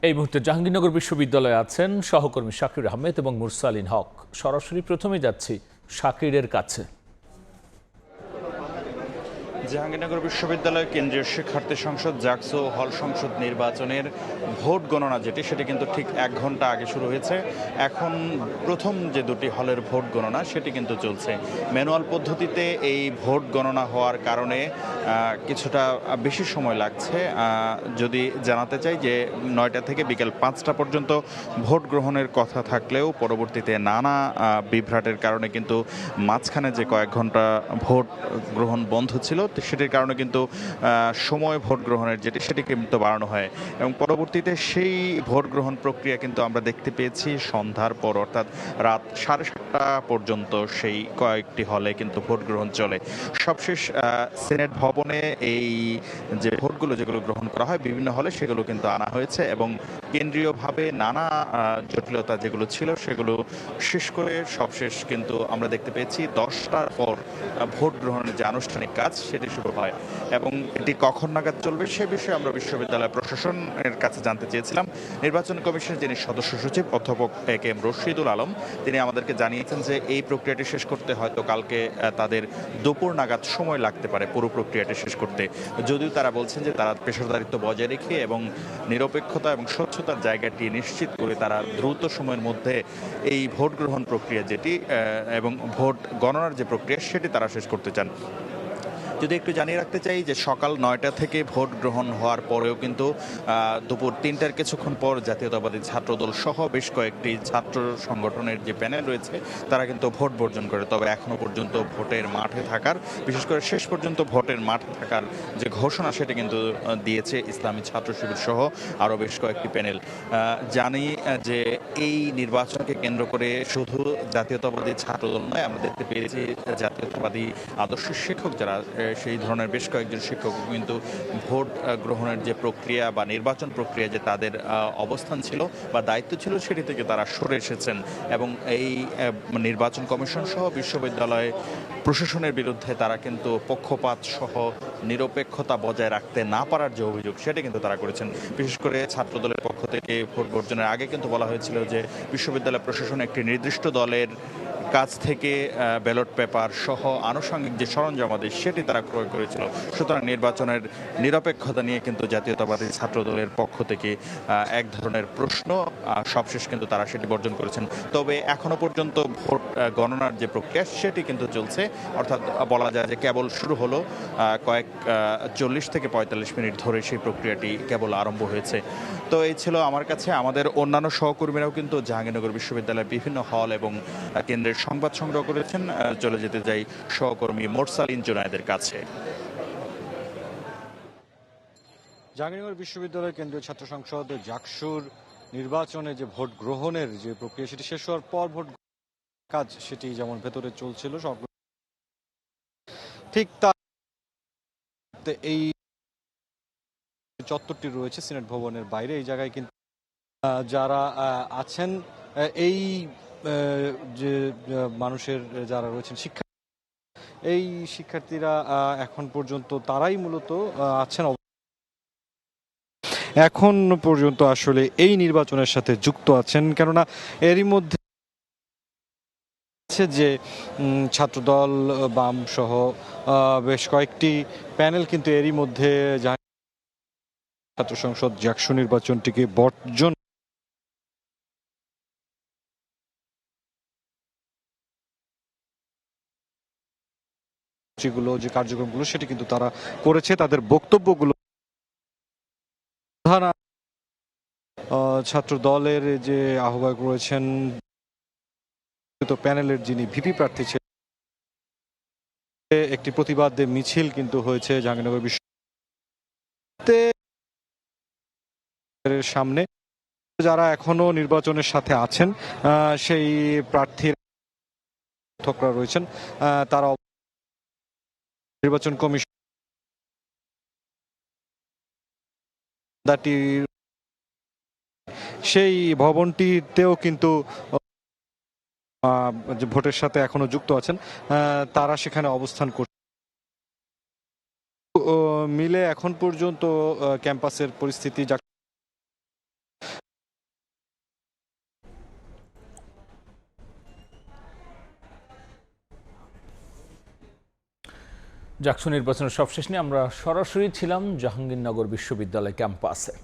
এই মুহূর্তে জাহাঙ্গীরনগর বিশ্ববিদ্যালয়ে আছেন সহকর্মী শাকির আহমেদ এবং মুরসালিন হক। সরাসরি প্রথমে যাচ্ছি শাকিরের কাছে। জাহাঙ্গীরনগর বিশ্ববিদ্যালয় কেন্দ্রীয় শিক্ষার্থী সংসদ জাকসু হল সংসদ নির্বাচনের ভোট গণনা সেটি কিন্তু ঠিক 1 ঘন্টা আগে শুরু হয়েছে। এখন প্রথম যে দুটি হলের ভোট গণনা সেটি কিন্তু চলছে। ম্যানুয়াল পদ্ধতিতে এই ভোট গণনা হওয়ার কারণে কিছুটা বেশি সময় লাগছে। যদি জানাতে চাই যে 9টা থেকে বিকেল 5টা পর্যন্ত ভোট গ্রহণের কথা থাকলেও পরবর্তীতে নানা বিভ্রাটের কারণে কিন্তু মাঝখানে যে কয়েক ঘন্টা ভোট গ্রহণ বন্ধ ছিল, সেটির কারণে কিন্তু সময় ভোট গ্রহণের সেটি কিন্তু বাড়ানো হয় এবং পরবর্তীতে সেই ভোট গ্রহণ প্রক্রিয়া কিন্তু আমরা দেখতে পেয়েছি সন্ধ্যার পর, অর্থাৎ রাত 7:30টা পর্যন্ত সেই কয়েকটি হলে কিন্তু ভোট গ্রহণ চলে। সবশেষ সিনেট ভবনে এই যে ভোটগুলো যেগুলো গ্রহণ করা হয় বিভিন্ন হলে সেগুলো কিন্তু আনা হয়েছে এবং কেন্দ্রীয়ভাবে নানা জটিলতা যেগুলো ছিল সেগুলো শেষ করে সবশেষ কিন্তু আমরা দেখতে পেয়েছি 10টার পর ভোট গ্রহণের যে আনুষ্ঠানিক কাজ সেটি শুরু হয় এবং এটি কখন নাগাদ চলবে সে বিষয়ে আমরা বিশ্ববিদ্যালয় প্রশাসনের কাছে জানতে চেয়েছিলাম। নির্বাচন কমিশনের যিনি সদস্য সচিব অধ্যাপক এ.কে.এম. রশিদুল আলম, তিনি আমাদেরকে জানিয়েছেন যে এই প্রক্রিয়াটি শেষ করতে হয়তো কালকে তাদের দুপুর নাগাদ সময় লাগতে পারে পুরো প্রক্রিয়াটি শেষ করতে। যদিও তারা বলছেন যে তারা পেশাদারিত্ব বজায় রেখে এবং নিরপেক্ষতা এবং স্বচ্ছতার জায়গাটি নিশ্চিত করে তারা দ্রুত সময়ের মধ্যে এই ভোট গ্রহণ প্রক্রিয়া এবং ভোট গণনার যে প্রক্রিয়া সেটি তারা শেষ করতে চান। যদি একটু জানিয়ে রাখতে চাই যে সকাল 9টা থেকে ভোট গ্রহণ হওয়ার পরেও কিন্তু দুপুর 3টার কিছুক্ষণ পর জাতীয়তাবাদী ছাত্রদল সহ বেশ কয়েকটি ছাত্র সংগঠনের যে প্যানেল রয়েছে তারা কিন্তু ভোট বর্জন করে। তবে এখনো পর্যন্ত ভোটের মাঠে থাকার, বিশেষ করে শেষ পর্যন্ত ভোটের মাঠে থাকার যে ঘোষণা সেটি কিন্তু দিয়েছে ইসলামী ছাত্র শিবির সহ আরও বেশ কয়েকটি প্যানেল। জানি যে এই নির্বাচনকে কেন্দ্র করে শুধু জাতীয়তাবাদী ছাত্রদল নয়, আমরা দেখতে পেয়েছি জাতীয়তাবাদী আদর্শ শিক্ষক যারা সেই ধরনের বেশ কয়েকজন শিক্ষক কিন্তু ভোট গ্রহণের যে প্রক্রিয়া বা নির্বাচন প্রক্রিয়া যে তাদের অবস্থান ছিল বা দায়িত্ব ছিল সেটি থেকে তারা সরে এসেছেন এবং এই নির্বাচন কমিশন সহ বিশ্ববিদ্যালয় প্রশাসনের বিরুদ্ধে তারা কিন্তু পক্ষপাত সহ নিরপেক্ষতা বজায় রাখতে না পারার যে অভিযোগ সেটি কিন্তু তারা করেছেন। বিশেষ করে ছাত্রদলের পক্ষ থেকে ভোট বর্জনের আগে কিন্তু বলা হয়েছিল যে বিশ্ববিদ্যালয় প্রশাসন একটি নির্দিষ্ট দলের কাছ থেকে ব্যালট পেপার সহ আনুষঙ্গিক যে সরঞ্জামাদি সেটি তারা ক্রয় করেছিল। সুতরাং নির্বাচনের নিরপেক্ষতা নিয়ে কিন্তু জাতীয়তাবাদী ছাত্রদলের পক্ষ থেকে এক ধরনের প্রশ্ন, সবশেষ কিন্তু তারা সেটি বর্জন করেছেন। তবে এখনো পর্যন্ত ভোট গণনার যে প্রক্রিয়া সেটি কিন্তু চলছে, অর্থাৎ বলা যায় যে কেবল শুরু হলো, 40 থেকে 45 মিনিট ধরে সেই প্রক্রিয়াটি কেবল আরম্ভ হয়েছে। তো এই ছিল আমার কাছে। আমাদের অন্যান্য সহকর্মীরাও কিন্তু জাহাঙ্গীরনগর বিশ্ববিদ্যালয়ের বিভিন্ন হল এবং কেন্দ্রের সংবাদ সংগ্রহ করেছেন। চলে যেতে যাই সহকর্মী মুরসালিন জুনায়েদের কাছে। জাহাঙ্গীরনগর বিশ্ববিদ্যালয় কেন্দ্রীয় ছাত্র সংসদ জাকসুর নির্বাচনে যে ভোট গ্রহণের যে প্রক্রিয়া সেটি শেষ হওয়ার পর ভোট কাজ সেটি যেমন ভেতরে চলছিল সব ঠিক তা এই চত্বরটি রয়েছে সিনেট ভবনের বাইরে। এই জায়গায় কিন্তু যারা আছেন এই যে মানুষের যারা রয়েছেন এই শিক্ষার্থীরা এখন পর্যন্ত তারাই মূলত আছেন, এখন পর্যন্ত আসলে এই নির্বাচনের সাথে যুক্ত আছেন। কেননা এরই মধ্যে যে ছাত্রদল বাম সহ বেশ কয়েকটি প্যানেল কিন্তু এরই মধ্যে ছাত্র সংসদ জাকসু নির্বাচনটিকে বর্জন যে কার্যক্রমগুলো সেটি কিন্তু তারা করেছে। তাদের বক্তব্যগুলো ছাত্র দলের যে আহ্বায়ক রয়েছেন প্যানেলের যিনি ভিপি প্রার্থী ছিলেন, একটি প্রতিবাদ মিছিল কিন্তু হয়েছে জাহাঙ্গীরনগর বিশ্ববিদ্যালয়ের সামনে। যারা এখনো নির্বাচনের সাথে আছেন সেই প্রার্থীর সমর্থকরা রয়েছেন, তারা নির্বাচন কমিশন সেই ভবনটিতেও কিন্তু ভোটের সাথে এখনো যুক্ত আছেন, তারা সেখানে অবস্থান করছে। মিলে এখন পর্যন্ত ক্যাম্পাসের পরিস্থিতি জাকসু নির্বাচনের সবশেষ নিয়ে আমরা সরাসরি ছিলাম জাহাঙ্গীরনগর বিশ্ববিদ্যালয় ক্যাম্পাসে।